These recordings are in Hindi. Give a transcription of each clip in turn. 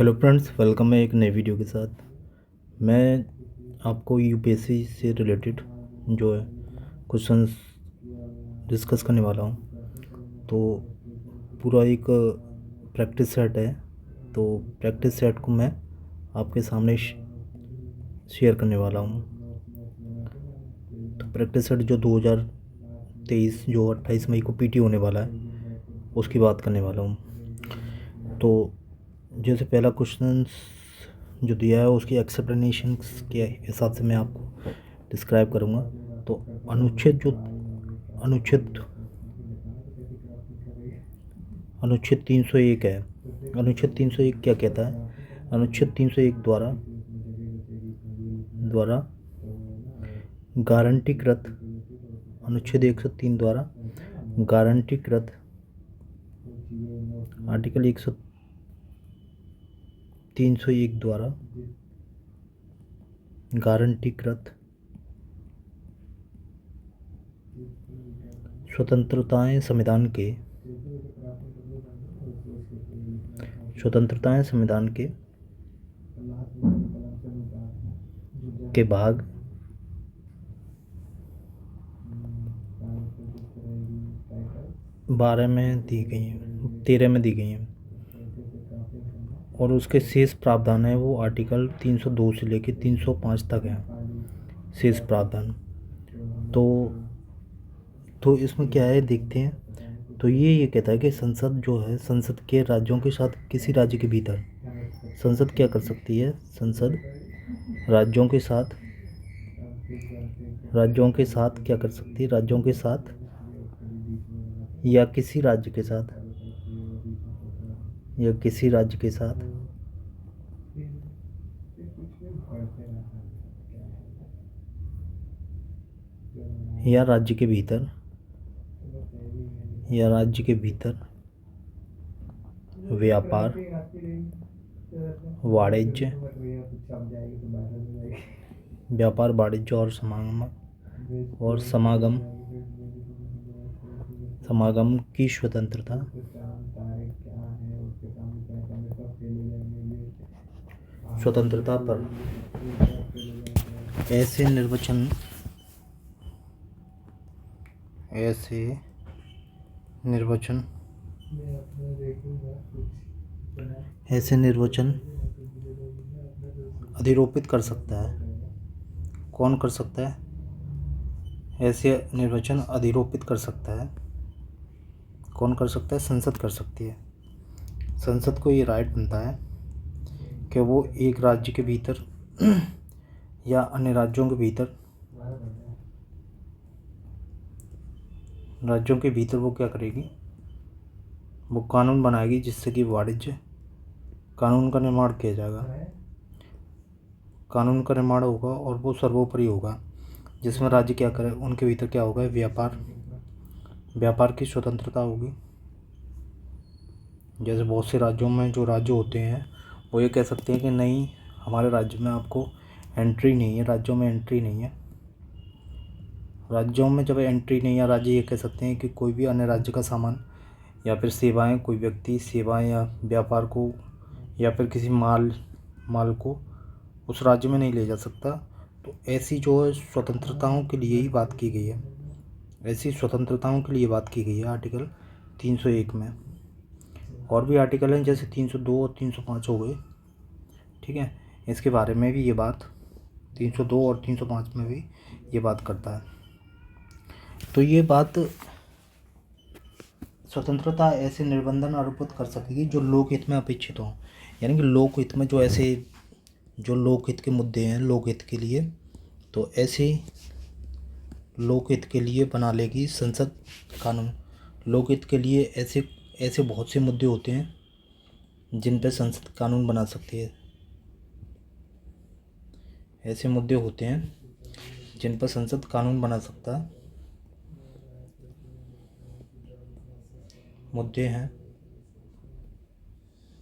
हेलो फ्रेंड्स, वेलकम है एक नई वीडियो के साथ। मैं आपको यूपीएससी से रिलेटेड जो है क्वेश्चंस डिस्कस करने वाला हूँ। तो पूरा एक प्रैक्टिस सेट है, तो प्रैक्टिस सेट को मैं आपके सामने शेयर करने वाला हूँ। तो प्रैक्टिस सेट जो 2023 जो 28 मई को पीटी होने वाला है उसकी बात करने वाला हूँ। तो जैसे पहला क्वेश्चन जो दिया है उसकी एक्सप्लेनेशन के हिसाब से मैं आपको डिस्क्राइब करूँगा। तो अनुच्छेद अनुच्छेद 301 है। अनुच्छेद 301 क्या कहता है? अनुच्छेद 301 द्वारा गारंटीकृत, अनुच्छेद 103 द्वारा गारंटीकृत, आर्टिकल 301 द्वारा गारंटीकृत स्वतंत्रताएं संविधान के भाग 12 में दी गई हैं, 13 में दी गई हैं। और उसके शेष प्रावधान है वो आर्टिकल 302 से लेकर 305 तक है शेष प्रावधान। तो इसमें क्या है देखते हैं। तो ये कहता है कि संसद जो है, संसद के राज्यों के साथ किसी राज्य के भीतर संसद क्या कर सकती है? संसद राज्यों के साथ क्या कर सकती है? राज्यों के साथ या किसी राज्य के साथ या राज्य के भीतर व्यापार, वाणिज्य और समागम की स्वतंत्रता पर ऐसे निर्वचन अधिरोपित कर सकता है। कौन कर सकता है? ऐसे निर्वचन अधिरोपित कर सकता है। कौन कर सकता है? संसद कर सकती है। संसद को ये राइट बनता है कि वो एक राज्य के भीतर या अन्य राज्यों के भीतर वो क्या करेगी? वो कानून बनाएगी जिससे कि वाणिज्य कानून का निर्माण किया जाएगा। कानून का निर्माण होगा और वो सर्वोपरि होगा, जिसमें राज्य क्या करे, उनके भीतर क्या होगा? व्यापार की स्वतंत्रता होगी। जैसे बहुत से राज्यों में जो राज्य होते हैं वो ये कह सकते हैं कि नहीं, हमारे राज्य में आपको एंट्री नहीं है। राज्यों में एंट्री नहीं है। राज्यों में जब एंट्री नहीं है, राज्य ये कह सकते हैं कि कोई भी अन्य राज्य का सामान या फिर सेवाएं, कोई व्यक्ति सेवाएं या व्यापार को या फिर किसी माल को उस राज्य में नहीं ले जा सकता। तो ऐसी जो है स्वतंत्रताओं के लिए ही बात की गई है। ऐसी स्वतंत्रताओं के लिए बात की गई है आर्टिकल 301 में। और भी आर्टिकल हैं जैसे 302 और 305 हो गए, ठीक है। इसके बारे में भी ये बात 302 और 305 में भी ये बात करता है। तो ये बात स्वतंत्रता ऐसे निर्बंधन आरोपित कर सकेगी जो लोकहित में अपेक्षित हों, यानी कि लोकहित में जो लोकहित के मुद्दे हैं, लोकहित के लिए, तो ऐसे लोकहित के लिए बना लेगी संसद कानून। लोकहित के लिए ऐसे बहुत से मुद्दे होते हैं जिन पर संसद कानून बना सकती है। ऐसे मुद्दे होते हैं जिन पर संसद कानून बना सकता है। मुद्दे हैं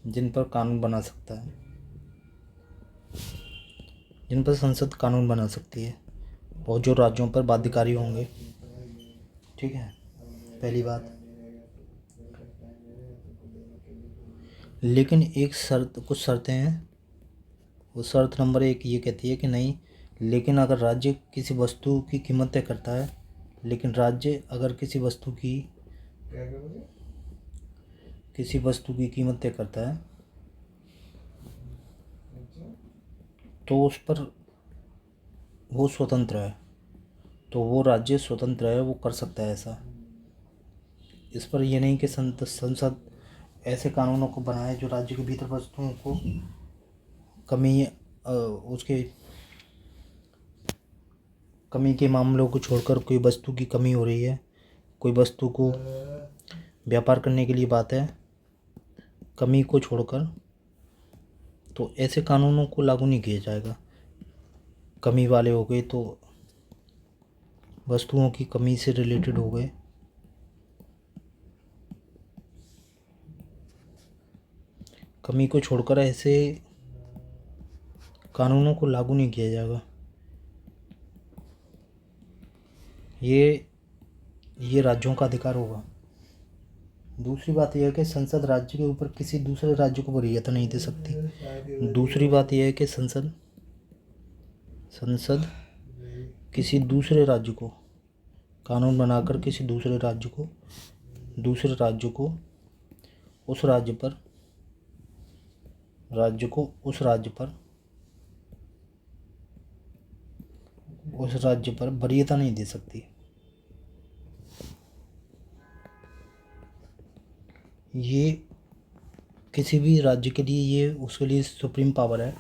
जिन पर कानून बना सकता है, जिन पर संसद कानून बना सकती है और जो राज्यों पर बाध्यकारी होंगे, ठीक है। पहली बात। लेकिन एक शर्त, कुछ शर्तें हैं। वो शर्त नंबर 1 ये कहती है कि नहीं, लेकिन अगर राज्य किसी वस्तु की कीमत तय करता है, लेकिन राज्य अगर किसी वस्तु की कीमत तय करता है तो उस पर वो स्वतंत्र है, तो वो राज्य स्वतंत्र है, वो कर सकता है ऐसा। इस पर ये नहीं कि संसद ऐसे कानूनों को बनाए जो राज्य के भीतर वस्तुओं को कमी उसके कमी के मामलों को छोड़कर, कोई वस्तु की कमी हो रही है, कोई वस्तु को व्यापार करने के लिए बात है, कमी को छोड़कर, तो ऐसे कानूनों को लागू नहीं किया जाएगा। कमी वाले हो गए तो वस्तुओं की कमी से रिलेटेड हो गए, कमी को छोड़कर ऐसे कानूनों को लागू नहीं किया जाएगा। ये राज्यों का अधिकार होगा। दूसरी बात यह है कि संसद राज्य के ऊपर किसी दूसरे राज्य को वरीयता नहीं दे सकती। दूसरी बात यह है कि संसद किसी दूसरे राज्य को कानून बनाकर किसी दूसरे राज्य को उस राज्य पर वरीयता नहीं दे सकती। ये किसी भी राज्य के लिए, ये उसके लिए सुप्रीम पावर है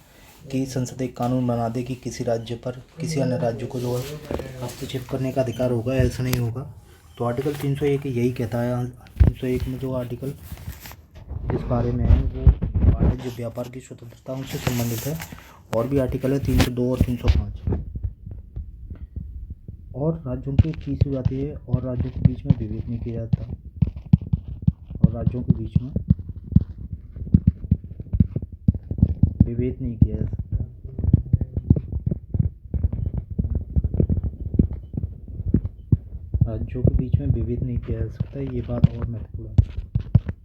कि संसद एक कानून बना दे कि किसी राज्य पर किसी अन्य राज्य को जो हस्तक्षेप करने का अधिकार होगा, ऐसा नहीं होगा। तो आर्टिकल 301 यही कहता है। 301 में जो आर्टिकल इस बारे में है वो वाणिज्य व्यापार की स्वतंत्रता से संबंधित है। और भी आर्टिकल है 302 और 305। और राज्यों की तीसरी बात ये है, और राज्यों के बीच में विभेद नहीं किया जाता। और राज्यों के बीच में विभेद नहीं किया जा सकता। राज्यों के बीच में विभेद नहीं किया जा सकता, ये बात और महत्वपूर्ण है।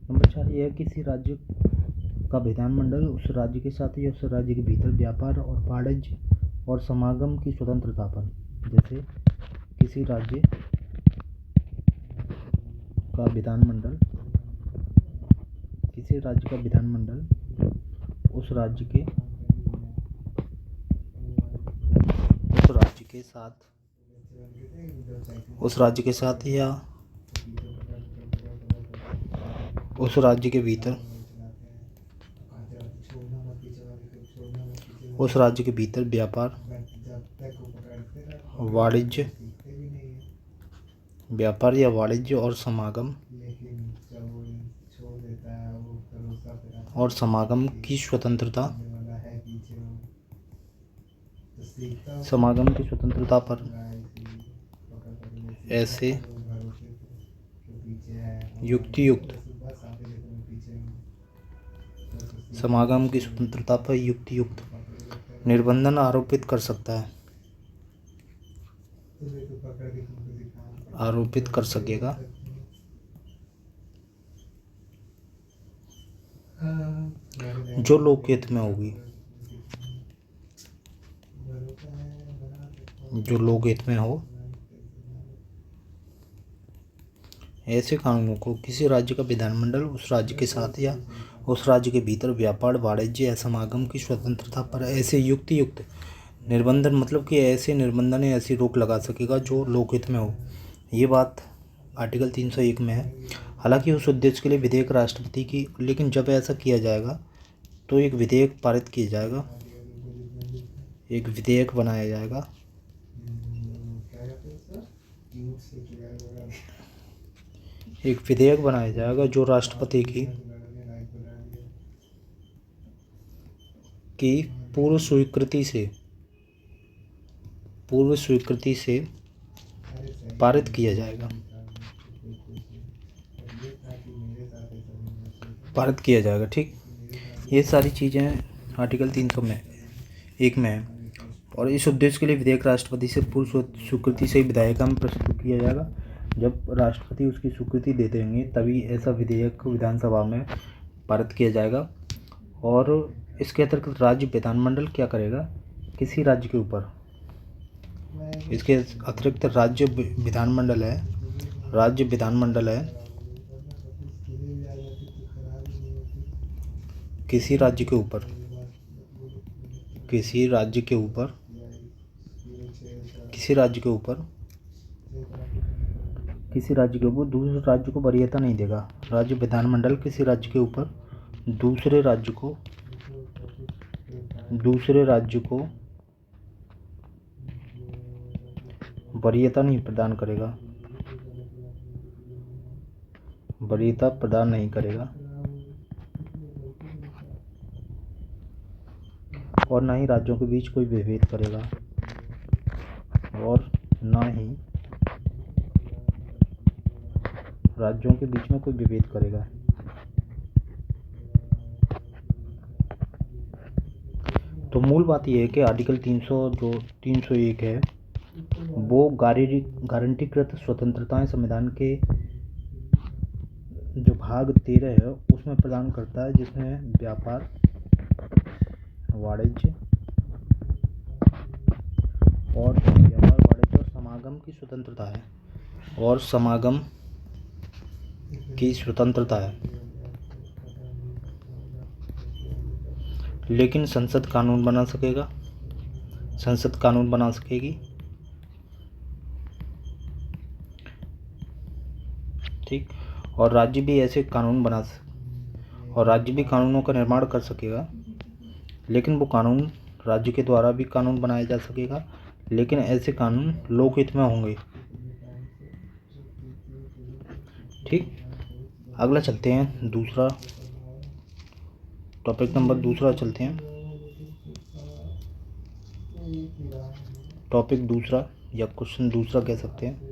नंबर 4 ये है कि किसी राज्य का विधानमंडल उस राज्य के साथ या उस राज्य के भीतर व्यापार और वाणिज्य और समागम की स्वतंत्रता पर, जैसे किसी राज्य का विधानमंडल उस राज्य के साथ या उस राज्य के भीतर व्यापार या वाणिज्य और समागम की स्वतंत्रता पर ऐसे युक्तियुक्त निर्बंधन आरोपित कर सकेगा जो लोकहित में हो। ऐसे कानूनों को किसी राज्य का विधानमंडल उस राज्य के साथ या उस राज्य के भीतर व्यापार, वाणिज्य या समागम की स्वतंत्रता पर ऐसे युक्तियुक्त निर्बंधन, मतलब कि ऐसे निर्बंधन या ऐसी रोक लगा सकेगा जो लोकहित में हो। ये बात आर्टिकल 301 में है। हालांकि उस उद्देश्य के लिए विधेयक राष्ट्रपति की, लेकिन जब ऐसा किया जाएगा तो एक विधेयक पारित किया जाएगा, एक विधेयक बनाया जाएगा जो राष्ट्रपति की पूर्व स्वीकृति से पारित किया जाएगा। ठीक, ये सारी चीज़ें आर्टिकल 301 में है। और इस उद्देश्य के लिए विधेयक राष्ट्रपति से पूर्व स्वीकृति से विधायिका में प्रस्तुत किया जाएगा। जब राष्ट्रपति उसकी स्वीकृति दे देंगे तभी ऐसा विधेयक विधानसभा में पारित किया जाएगा। और इसके अतिरिक्त राज्य विधानमंडल क्या करेगा, किसी राज्य के ऊपर, इसके अतिरिक्त राज्य विधानमंडल है, राज्य विधानमंडल है किसी राज्य के ऊपर, किसी राज्य के ऊपर, किसी राज्य के ऊपर, किसी राज्य के ऊपर दूसरे राज्य को वरीयता नहीं देगा। राज्य विधानमंडल किसी राज्य के ऊपर दूसरे राज्य को वरीयता नहीं प्रदान करेगा, वरीयता प्रदान नहीं करेगा, और ना ही राज्यों के बीच कोई विभेद करेगा, और ना ही राज्यों के बीच में कोई विभेद करेगा। तो मूल बात यह है कि आर्टिकल 301 है वो गारंटीकृत स्वतंत्रताएं संविधान के जो भाग 13 है उसमें प्रदान करता है, जिसमें व्यापार, वाणिज्य और समागम की स्वतंत्रता है, और समागम की स्वतंत्रता है। लेकिन संसद कानून बना सकेगा, संसद कानून बना सकेगी, ठीक, और राज्य भी ऐसे कानून और राज्य भी कानूनों का निर्माण कर सकेगा, लेकिन वो कानून राज्य के द्वारा भी कानून बनाया जा सकेगा, लेकिन ऐसे कानून लोकहित में होंगे। ठीक, अगला चलते हैं दूसरा टॉपिक नंबर दूसरा चलते हैं, टॉपिक दूसरा या क्वेश्चन दूसरा कह सकते हैं।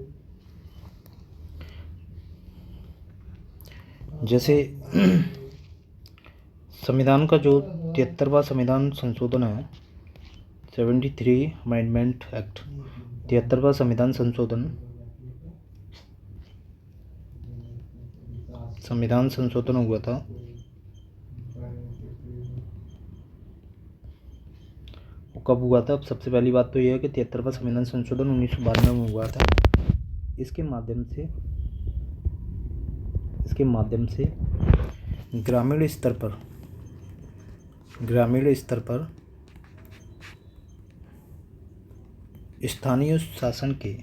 जैसे संविधान का जो 73वां संविधान संशोधन है, 73 अमेंडमेंट एक्ट, 73वां संविधान संशोधन हुआ था। वो कब हुआ था? सबसे पहली बात तो यह है कि 73वां संविधान संशोधन 1992 में हुआ था। इसके माध्यम से ग्रामीण स्तर पर स्थानीय शासन के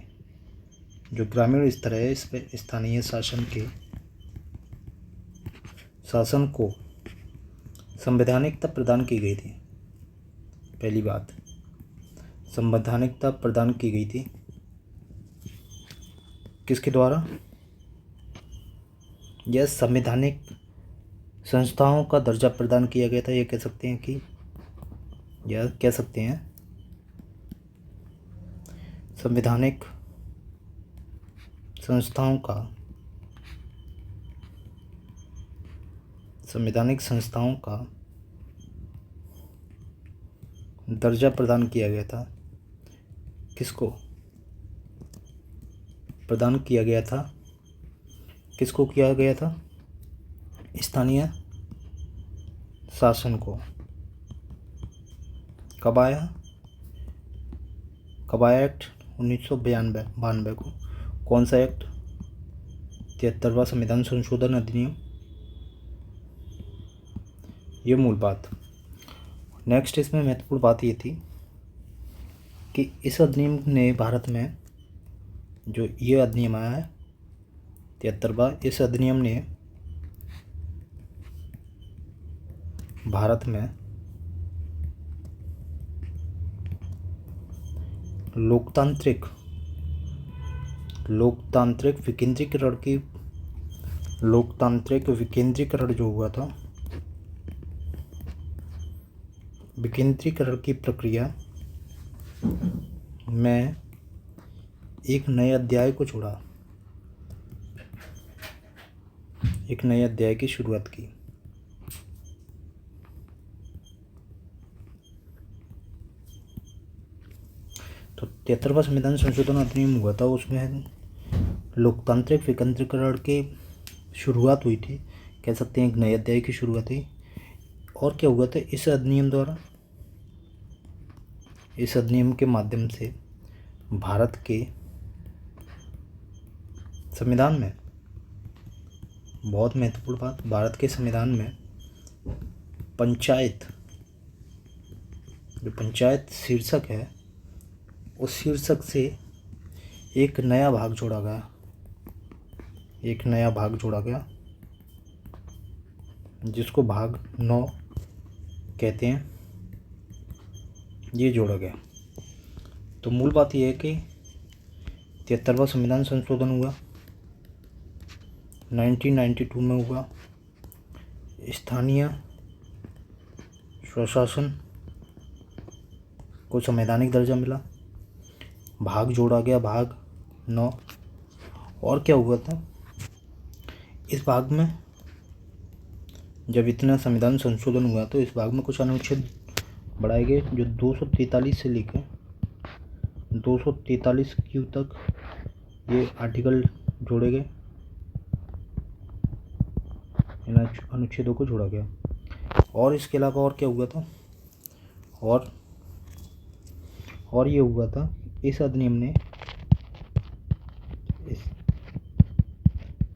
जो ग्रामीण स्तर है, इस पे स्थानीय शासन को संवैधानिकता प्रदान की गई थी। पहली बात, संवैधानिकता प्रदान की गई थी किसके द्वारा? यह संवैधानिक संस्थाओं का दर्जा प्रदान किया गया था। यह कह सकते हैं संवैधानिक संस्थाओं का दर्जा प्रदान किया गया था। किसको प्रदान किया गया था? किसको किया गया था? स्थानीय शासन को। कब आया एक्ट? 1992 को। कौन सा एक्ट? 73वां संविधान संशोधन अधिनियम। ये मूल बात। नेक्स्ट इसमें महत्वपूर्ण बात ये थी कि इस अधिनियम ने भारत में जो ये अधिनियम आया है 73वां, इस अधिनियम ने भारत में लोकतांत्रिक विकेंद्रीकरण जो हुआ था, विकेंद्रीकरण की प्रक्रिया में एक नए अध्याय को जोड़ा, एक नए अध्याय की शुरुआत की। तो 73वां संविधान संशोधन अधिनियम हुआ था, उसमें लोकतांत्रिक विकेंद्रीकरण की शुरुआत हुई थी। कह सकते हैं एक नए अध्याय की शुरुआत हुई। और क्या हुआ था इस अधिनियम द्वारा, इस अधिनियम के माध्यम से भारत के संविधान में, बहुत महत्वपूर्ण बात, भारत के संविधान में पंचायत, जो पंचायत शीर्षक है, उस शीर्षक से एक नया भाग जोड़ा गया, एक नया भाग जोड़ा गया जिसको भाग 9 कहते हैं, ये जोड़ा गया। तो मूल बात यह है कि 73वां संविधान संशोधन हुआ, 1992 में हुआ। स्थानीय स्वशासन को संवैधानिक दर्जा मिला, भाग जोड़ा गया, भाग 9। और क्या हुआ था इस भाग में, जब इतना संविधान संशोधन हुआ तो इस भाग में कुछ अनुच्छेद बढ़ाए गए, जो 243 से लेकर 243 क्यू तक ये आर्टिकल जोड़े गए, इन अनुच्छेदों को जोड़ा गया। और इसके अलावा और क्या हुआ था, और ये हुआ था इस अधिनियम ने, इस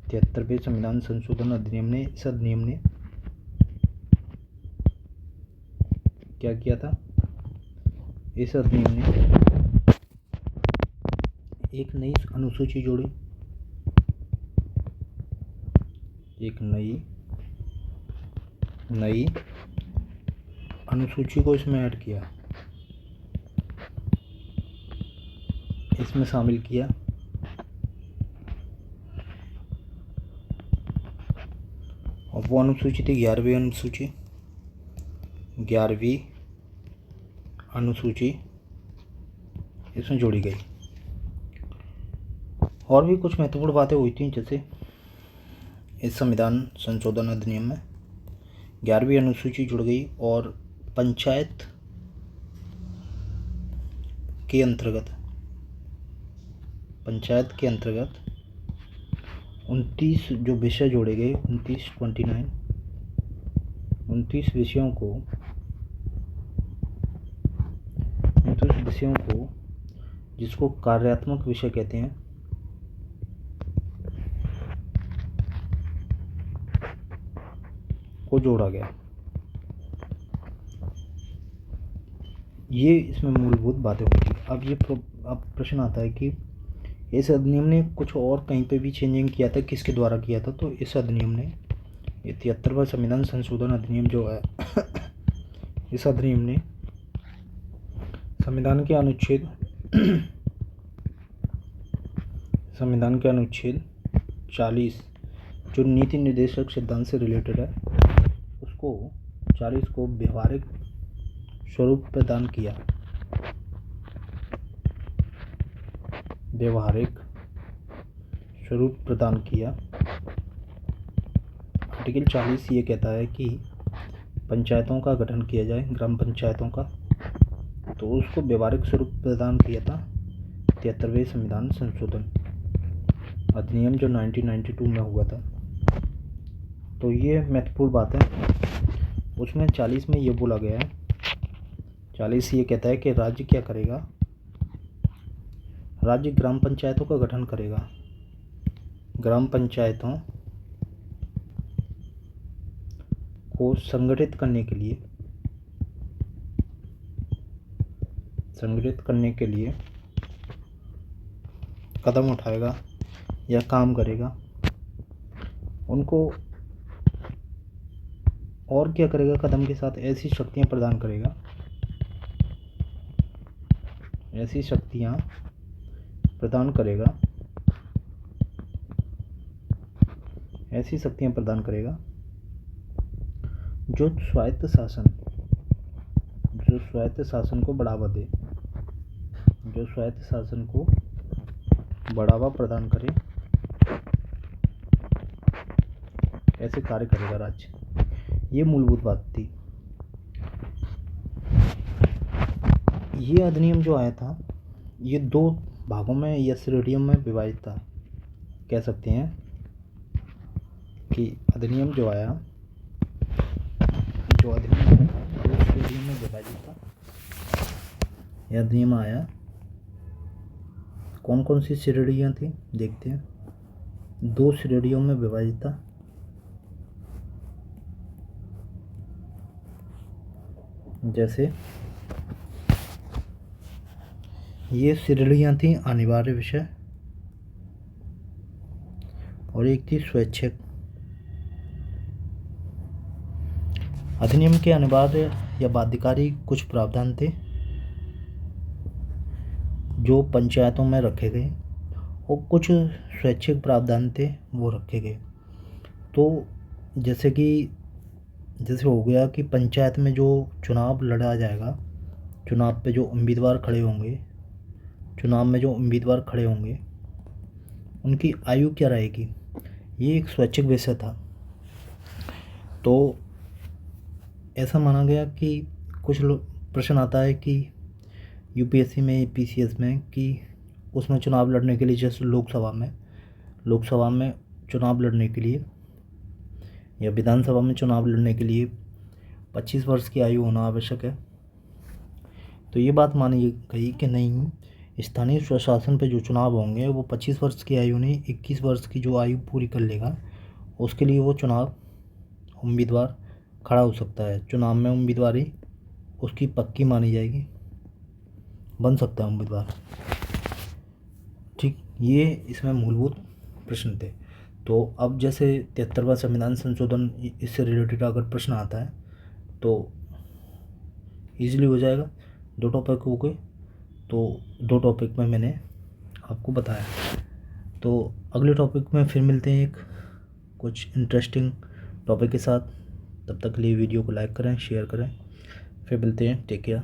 73वें संविधान संशोधन अधिनियम ने, इस अधिनियम ने क्या किया था, इस अधिनियम ने एक नई अनुसूची जोड़ी, एक नई अनुसूची को इसमें ऐड किया, इसमें शामिल किया। और वो अनुसूची थी 11वीं अनुसूची, 11वीं अनुसूची इसमें जोड़ी गई। और भी कुछ महत्वपूर्ण बातें हुई थी, जैसे इस संविधान संशोधन अधिनियम में 11वीं अनुसूची जुड़ गई और पंचायत के अंतर्गत 29 जो विषय जोड़े गए, 29 विषयों को जिसको कार्यात्मक विषय कहते हैं, को जोड़ा गया। ये इसमें मूलभूत बातें होती हैं। अब प्रश्न आता है कि इस अधिनियम ने कुछ और कहीं पे भी चेंजिंग किया था, किसके द्वारा किया था? तो इस अधिनियम ने, ये 73वां संविधान संशोधन अधिनियम जो है इस अधिनियम ने संविधान के अनुच्छेद 40 जो नीति निर्देशक सिद्धांत से रिलेटेड है, उसको 40 को व्यवहारिक स्वरूप प्रदान किया। आर्टिकल 40 ये कहता है कि पंचायतों का गठन किया जाए, ग्राम पंचायतों का, तो उसको व्यवहारिक स्वरूप प्रदान किया था 73वें संविधान संशोधन अधिनियम जो 1992 में हुआ था। तो ये महत्वपूर्ण बात है। उसमें 40 में ये बोला गया है, 40 ये कहता है कि राज्य क्या करेगा, राज्य ग्राम पंचायतों का गठन करेगा, ग्राम पंचायतों को संगठित करने के लिए कदम उठाएगा या काम करेगा। उनको और क्या करेगा, कदम के साथ ऐसी शक्तियां प्रदान करेगा, जो स्वायत्त शासन को बढ़ावा दे, जो स्वायत्त शासन को बढ़ावा प्रदान करे, ऐसे कार्य करेगा राज्य। ये मूलभूत बात थी। ये अधिनियम जो आया था, ये 2 भागों में या श्रेणियों में विभाजित था, कह सकते हैं। कि अधिनियम जो आया, दो श्रेणियों में विभाजित था। यह अधिनियम आया, कौन कौन सी श्रेणियाँ थी देखते हैं। 2 श्रेणियों में विभाजित था। जैसे ये श्रेणियाँ थी अनिवार्य विषय और एक थी स्वैच्छिक। अधिनियम के अनिवार्य या बाध्यकारी कुछ प्रावधान थे जो पंचायतों में रखे गए और कुछ स्वैच्छिक प्रावधान थे वो रखे गए। तो जैसे हो गया कि पंचायत में जो चुनाव लड़ा जाएगा, चुनाव में जो उम्मीदवार खड़े होंगे उनकी आयु क्या रहेगी, ये एक स्वैच्छिक विषय था। तो ऐसा माना गया कि कुछ प्रश्न आता है कि यूपीएससी में, पीसीएस में, कि उसमें चुनाव लड़ने के लिए, जैसे लोकसभा में चुनाव लड़ने के लिए या विधानसभा में चुनाव लड़ने के लिए 25 वर्ष की आयु होना आवश्यक है। तो ये बात मानी गई कि नहीं, स्थानीय स्वशासन पे जो चुनाव होंगे वो 25 वर्ष की आयु नहीं, 21 वर्ष की जो आयु पूरी कर लेगा उसके लिए वो उम्मीदवार खड़ा हो सकता है। चुनाव में उम्मीदवारी उसकी पक्की मानी जाएगी, बन सकता है उम्मीदवार। ठीक, ये इसमें मूलभूत प्रश्न थे। तो अब जैसे 73वां संविधान संशोधन, इससे रिलेटेड अगर प्रश्न आता है तो ईजिली हो जाएगा। 2 टॉपिक हो गए, तो 2 टॉपिक में मैंने आपको बताया। तो अगले टॉपिक में फिर मिलते हैं एक कुछ इंटरेस्टिंग टॉपिक के साथ। तब तक के लिए वीडियो को लाइक करें, शेयर करें। फिर मिलते हैं। Take care.